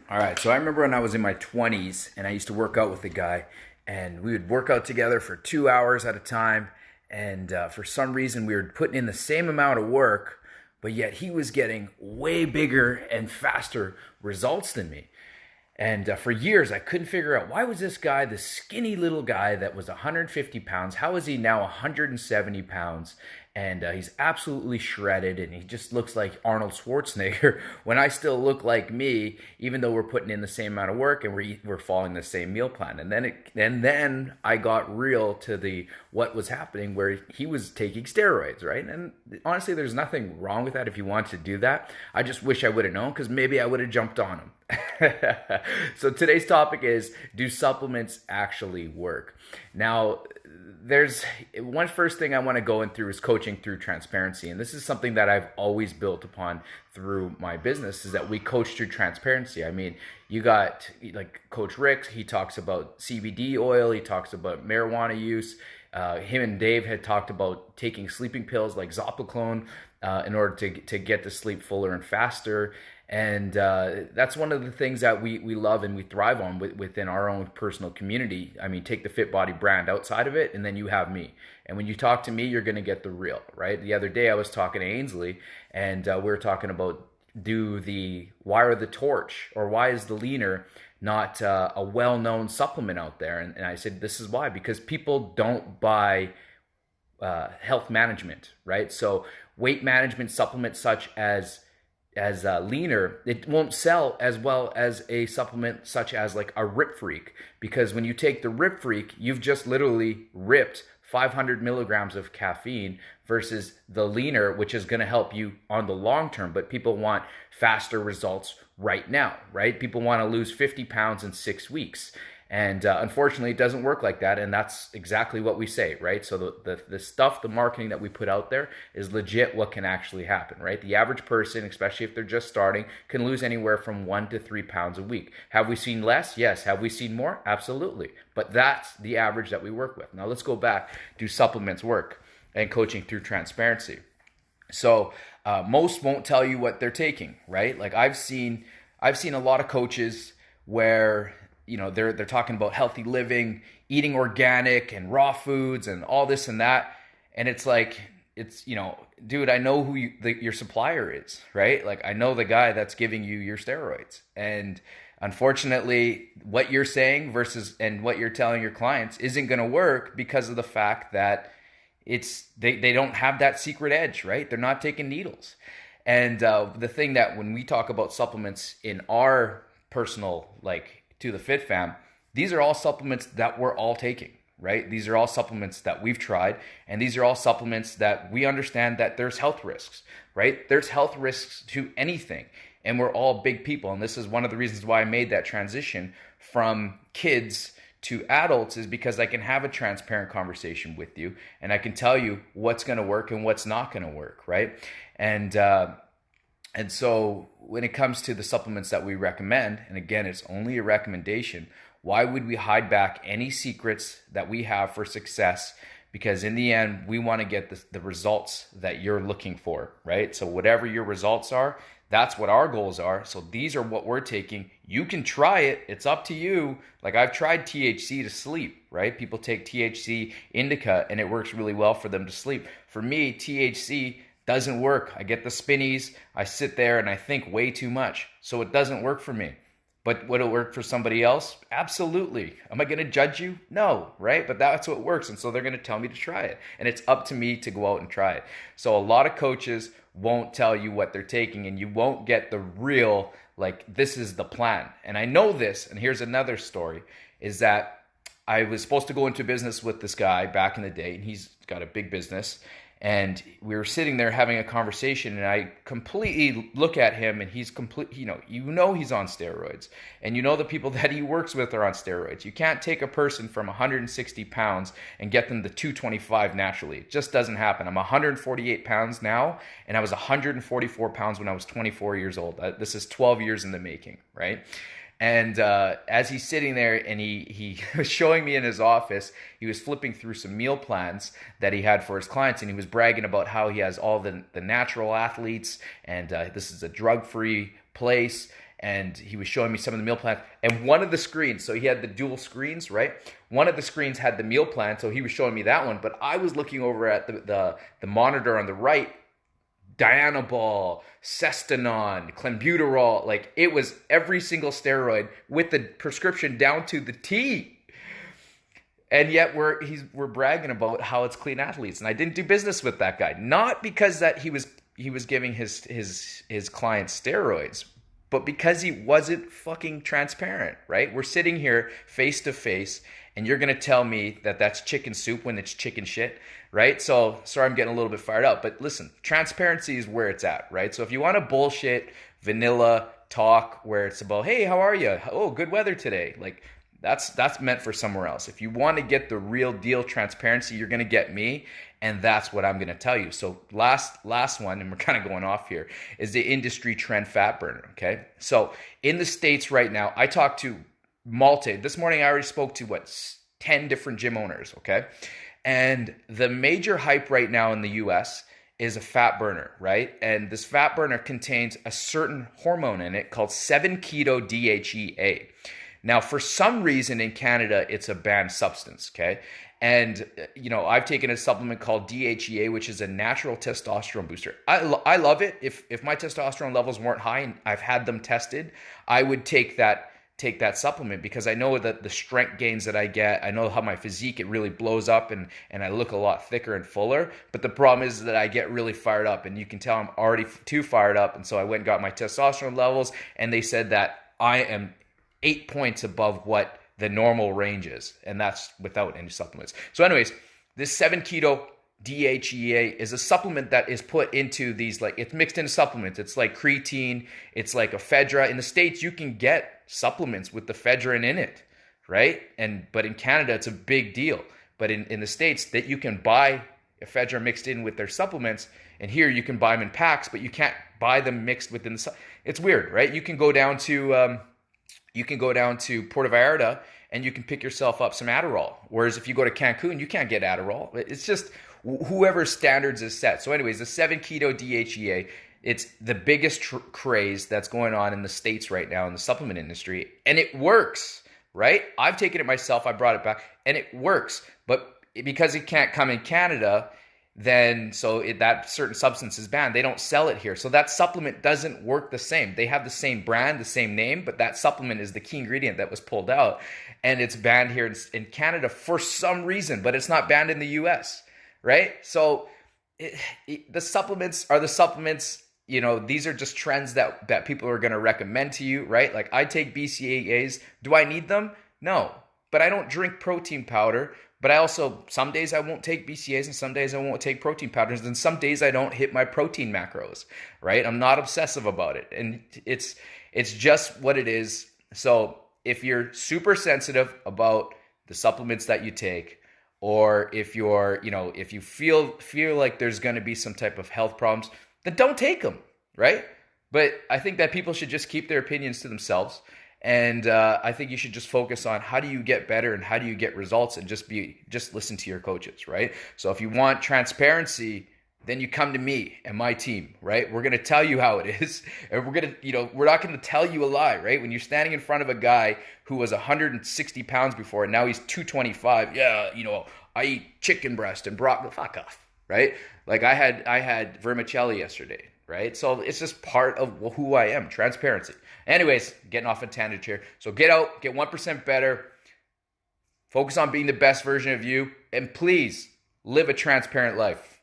All right, so I remember when I was in my 20s and I used to work out with a guy, and we would work out together for 2 hours at a time. And for some reason, we were putting in the same amount of work, but yet he was getting way bigger and faster results than me. And for years, I couldn't figure out why was this guy, the skinny little guy that was 150 pounds, how is he now 170 pounds? And he's absolutely shredded, and he just looks like Arnold Schwarzenegger when I still look like me, even though we're putting in the same amount of work and we're following the same meal plan. And then I got real to the what was happening, where he was taking steroids, right? And honestly, there's nothing wrong with that if you want to do that. I just wish I would have known, because maybe I would have jumped on him. So today's topic is, do supplements actually work? Now, there's one first thing I want to go in through is coaching through transparency. And this is something that I've always built upon through my business, is that we coach through transparency. I mean, you got like Coach Rick, he talks about CBD oil, he talks about marijuana use. Him and Dave had talked about taking sleeping pills like Zopiclone in order to get to sleep fuller and faster. And that's one of the things that we love and we thrive on within our own personal community. I mean, take the Fit Body brand outside of it, and then you have me. And when you talk to me, you're going to get the real, right? The other day I was talking to Ainsley, and we were talking about why are the torch, or why is the leaner not a well-known supplement out there? And I said, this is why, because people don't buy health management, right? So weight management supplements such as leaner, it won't sell as well as a supplement such as like a Rip Freak, because when you take the Rip Freak, you've just literally ripped 500 milligrams of caffeine, versus the leaner, which is going to help you on the long term. But people want faster results right now, right? People want to lose 50 pounds in 6 weeks. And unfortunately, it doesn't work like that. And that's exactly what we say, right? So the stuff, the marketing that we put out there is legit what can actually happen, right? The average person, especially if they're just starting, can lose anywhere from 1 to 3 pounds a week. Have we seen less? Yes. Have we seen more? Absolutely. But that's the average that we work with. Now let's go back. Do supplements work? And coaching through transparency. So most won't tell you what they're taking, right? Like I've seen a lot of coaches where they're talking about healthy living, eating organic and raw foods and all this and that, and it's like, dude, I know who your supplier is, right? Like I know the guy that's giving you your steroids, and unfortunately, what you're saying versus and what you're telling your clients isn't going to work, because of the fact that they don't have that secret edge, right? They're not taking needles. And the thing that when we talk about supplements in our personal, like to the Fit Fam, these are all supplements that we're all taking, right? These are all supplements that we've tried, and these are all supplements that we understand that there's health risks, right? There's health risks to anything, and we're all big people. And this is one of the reasons why I made that transition from kids to adults, is because I can have a transparent conversation with you, and I can tell you what's going to work and what's not going to work, right? And so when it comes to the supplements that we recommend, and again, it's only a recommendation, why would we hide back any secrets that we have for success? Because in the end, we want to get the results that you're looking for, right? So whatever your results are, that's what our goals are. So these are what we're taking. You can try it. It's up to you. Like I've tried THC to sleep, right? People take THC indica and it works really well for them to sleep. For me, THC doesn't work. I get the spinnies. I sit there and I think way too much. So it doesn't work for me. But would it work for somebody else? Absolutely. Am I going to judge you? No, right? But that's what works. And so they're going to tell me to try it. And it's up to me to go out and try it. So a lot of coaches won't tell you what they're taking, and you won't get the real, like, this is the plan. And I know this, and here's another story, is that I was supposed to go into business with this guy back in the day, and he's got a big business. And we were sitting there having a conversation, and I completely look at him, and he's he's on steroids, and the people that he works with are on steroids. You can't take a person from 160 pounds and get them to 225 naturally. It just doesn't happen. I'm 148 pounds now, and I was 144 pounds when I was 24 years old. This is 12 years in the making, right? And as he's sitting there and he was showing me in his office, he was flipping through some meal plans that he had for his clients, and he was bragging about how he has all the natural athletes, and this is a drug-free place. and he was showing me some of the meal plans. And one of the screens, so he had the dual screens, right? One of the screens had the meal plan, so he was showing me that one. But I was looking over at the monitor on the right, Dianabol, Cestanon, Clenbuterol, like it was every single steroid with the prescription down to the T. And yet we're bragging about how it's clean athletes, and I didn't do business with that guy, not because that he was giving his clients steroids, but because he wasn't fucking transparent, right? We're sitting here face to face, and you're gonna tell me that that's chicken soup when it's chicken shit, right? So sorry, I'm getting a little bit fired up, but listen, transparency is where it's at, right? So if you want to bullshit vanilla talk where it's about, hey, how are you? Oh, good weather today, like. That's meant for somewhere else. If you want to get the real deal transparency, you're going to get me, and that's what I'm going to tell you. So last one, and we're kind of going off here, is the industry trend fat burner, okay? So in the States right now, I talked to this morning I already spoke to 10 different gym owners, okay? And the major hype right now in the US is a fat burner, right? And this fat burner contains a certain hormone in it called 7-keto-DHEA. Now, for some reason in Canada, it's a banned substance, okay? And, I've taken a supplement called DHEA, which is a natural testosterone booster. I love it. If my testosterone levels weren't high and I've had them tested, I would take that supplement because I know that the strength gains that I get, I know how my physique, it really blows up and I look a lot thicker and fuller. But the problem is that I get really fired up, and you can tell I'm already too fired up. And so I went and got my testosterone levels, and they said that I am 8 points above what the normal range is, and that's without any supplements. So anyways, this 7-keto DHEA is a supplement that is put into these, like, it's mixed into supplements. It's like creatine, it's like ephedra. In the States, you can get supplements with the ephedra in it, right? But in Canada, it's a big deal. But in the States, that you can buy ephedra mixed in with their supplements, and here you can buy them in packs, but you can't buy them mixed within it's weird, right? You can go down to Puerto Vallarta and you can pick yourself up some Adderall. Whereas if you go to Cancun, you can't get Adderall. It's just whoever's standards is set. So anyways, the 7-keto DHEA, it's the biggest craze that's going on in the States right now in the supplement industry. And it works, right? I've taken it myself. I brought it back and it works. But because it can't come in Canada, then that certain substance is banned. They don't sell it here. So that supplement doesn't work the same. They have the same brand, the same name, but that supplement is the key ingredient that was pulled out. And it's banned here in Canada for some reason, but it's not banned in the US, right? So the supplements are the supplements. These are just trends that people are going to recommend to you, right? Like I take BCAAs. Do I need them? No, but I don't drink protein powder. But I also, some days I won't take BCAAs and some days I won't take protein powders. And some days I don't hit my protein macros, right? I'm not obsessive about it. And it's just what it is. So if you're super sensitive about the supplements that you take, or if if you feel like there's going to be some type of health problems, then don't take them, right? But I think that people should just keep their opinions to themselves. And I think you should just focus on how do you get better and how do you get results, and just listen to your coaches, right? So if you want transparency, then you come to me and my team, right? We're going to tell you how it is. And we're not going to tell you a lie, right? When you're standing in front of a guy who was 160 pounds before and now he's 225, yeah, I eat chicken breast and broccoli, fuck off, right? Like I had vermicelli yesterday, right? So it's just part of who I am, transparency. Anyways, getting off a tangent here. So get out, get 1% better, focus on being the best version of you, and please live a transparent life.